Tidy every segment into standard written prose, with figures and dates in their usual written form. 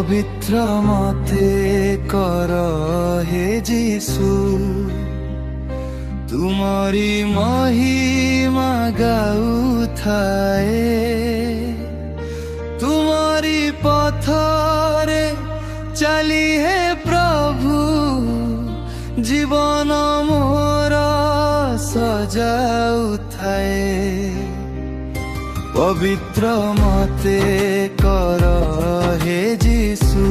পবিত্র মতে কর হে যিশু, তুমরি মহিমা গাউথায়ে। তুমরি পথরে চালি হে প্রভু, জীবন মোর সজাউথায়ে। পবিত্র মতে কর হে যিশু,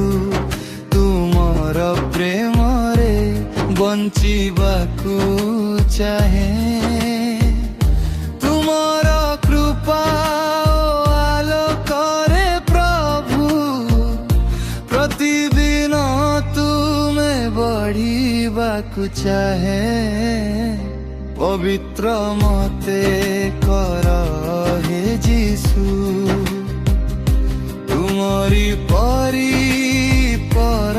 তুমর প্রেমরে বঞ্চিবাকু চাহে। তুমর কৃপা আলোকরে প্রভু, প্রতিদিন তুমে বঢ়িবাকু চাহে। পবিত্র মতে কর হে যিশু, তুমরি পরি পর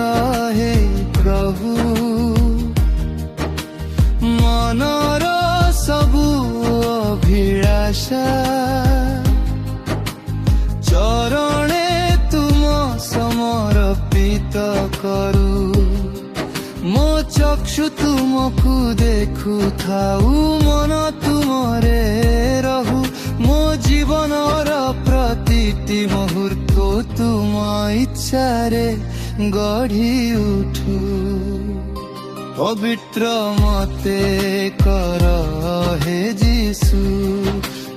হে প্রভু। মনর সবু অভিଳାষা চরণে তুম সমর্পিত করু। ମୋ ଚକ୍ଷୁ ତୁମକୁ ଦେଖୁଥାଉ, ମନ ତୁମରେ ରହୁ। ମୋ ଜୀବନର ପ୍ରତିଟି ମୁହୂର୍ତ୍ତ ତୁମ ଇଚ୍ଛାରେ ଗଢ଼ି ଉଠୁ। ପବିତ୍ର ମତେ କର ହେ ଯୀଶୁ,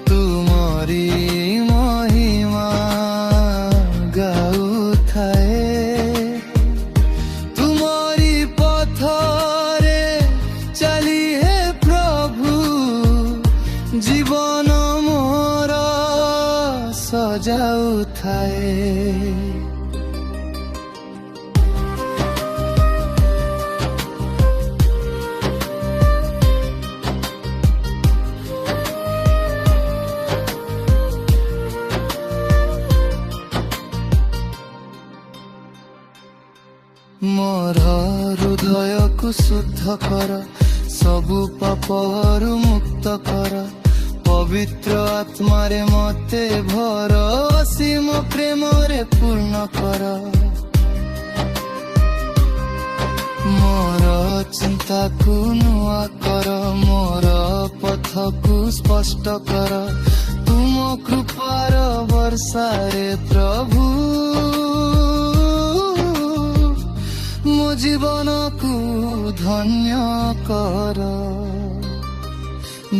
ତୁମରି ମହିମା ଗାଉଥାଏ। ତୁମରି ପଥରେ ଚାଲି ହେ ପ୍ରଭୁ, ଜୀବନ ମୋର ସଜାଉଥାଏ। मोर हृदयକୁ शुद्ध कर, सबु पापରୁ मुक्त कर। पवित्र आत्मारे मते भर, असीम प्रेमरे पूर्ण कर। मोर चिंताକୁ नुआ कर, मोर पथକୁ स्पष्ट कर। तुम कृपार वर्षारे प्रभु, ମୋ ଜୀବନକୁ ଧନ୍ୟ କର।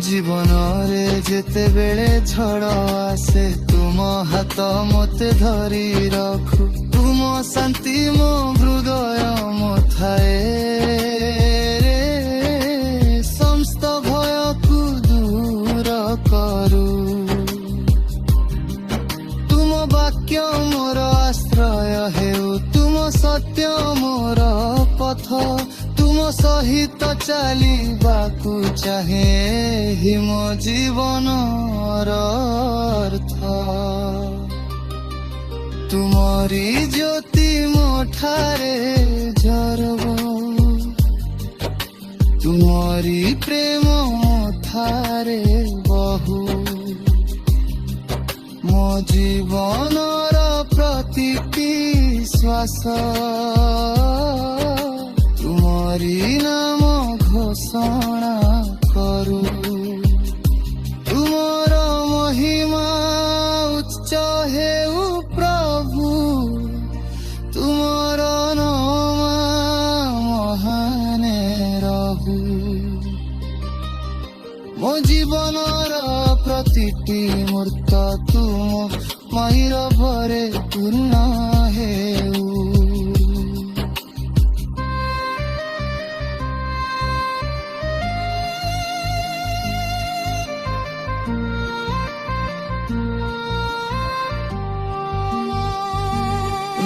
ଜୀବନରେ ଯେତେବେଳେ ଝଡ଼ ଆସେ, ତୁମ ହାତ ମୋତେ ଧରି ରଖୁ। ତୁମ ଶାନ୍ତି ମୋ ହୃଦୟ ମଥାଏ। ସମସ୍ତ ଭୟକୁ ଦୂର କରୁ। ତୁମ ବାକ୍ୟ ମୋର ଆଶ୍ରୟ ହେଉ, ତୁମ ସତ୍ୟ ମୋର ପଥ। ତୁମ ସହିତ ଚାଲିବାକୁ ଚାହେଁ ହି ମୋ ଜୀବନର ଅର୍ଥ। ତୁମରି ଜ୍ୟୋତି ମୋ ଠାରେ ଝରବ, ତୁମରି ପ୍ରେମ ମୋ ଠାରେ ବହୁ। ମୋ ଜୀବନର ପ୍ରତିଟି ଶ୍ୱାସ ତୁମରି ନାମ ଘୋଷଣା କରୁ। ତୁମର ମହିମା ଉଚ୍ଚ ହେଉ ପ୍ରଭୁ, ତୁମର ନାମ ମହାନେ ରହୁ। ମୋ ଜୀବନର ପ୍ରତିଟି ମୁହୂର୍ତ୍ତ ତୁମ ମହିର ଭରେ ପୂର୍ଣ୍ଣ ହେଉ।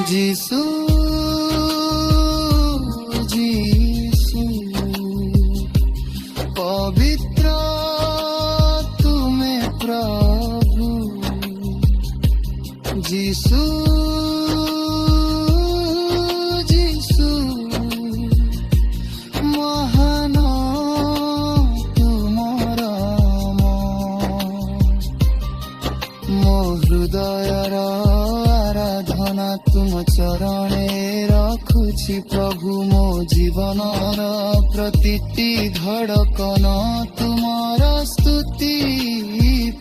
যিশু যিশু পবিত্র তুমি প্রভু। যিশু যিশু মহান তুমর ମୋ ହୃଦୟର ଆରାଧନା ତୁମ ଚରଣେ ମୋର ପ୍ରତିଟି ଧଡ଼କନ ତୁମର ସ୍ତୁତି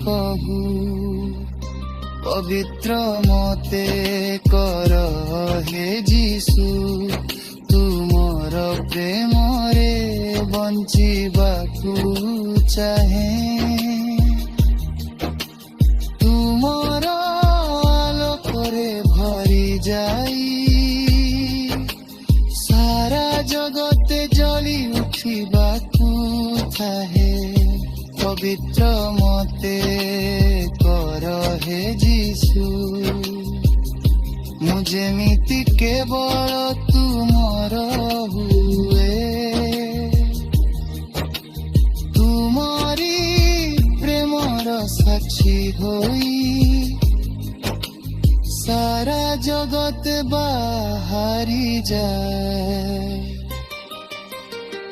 ପ୍ରଭୁ। ପବିତ୍ର ମତେ କର ହେ ଯୀଶୁ, ତୁମର ପ୍ରେମରେ ବଞ୍ଚିବାକୁ ଚାହେଁ। ତୁମର ଆଲୋକରେ ଭରି ଯାଇ ସାରା ଜଗତେ ଜଳି ଉଠିବାକୁ ଚାହେ। ପବିତ୍ର ମତେ କର ହେ ଯୀଶୁ, ମୁଁ ଯେମିତି କେବଳ ତୁମର ହୁଏ। ତୁମରି ପ୍ରେମର ସାକ୍ଷୀ ହୋଇ ସାରା ଜଗତ ବାହାରି যায়।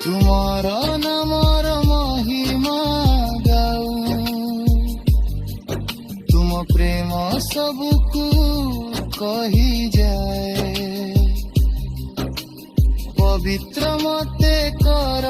ତୁମର ନାମର ମହିମା ଗାଉ, ତୁମ ପ୍ରେମ ସବୁକୁ କହିଯାଏ। ପବିତ୍ର ମତେ କର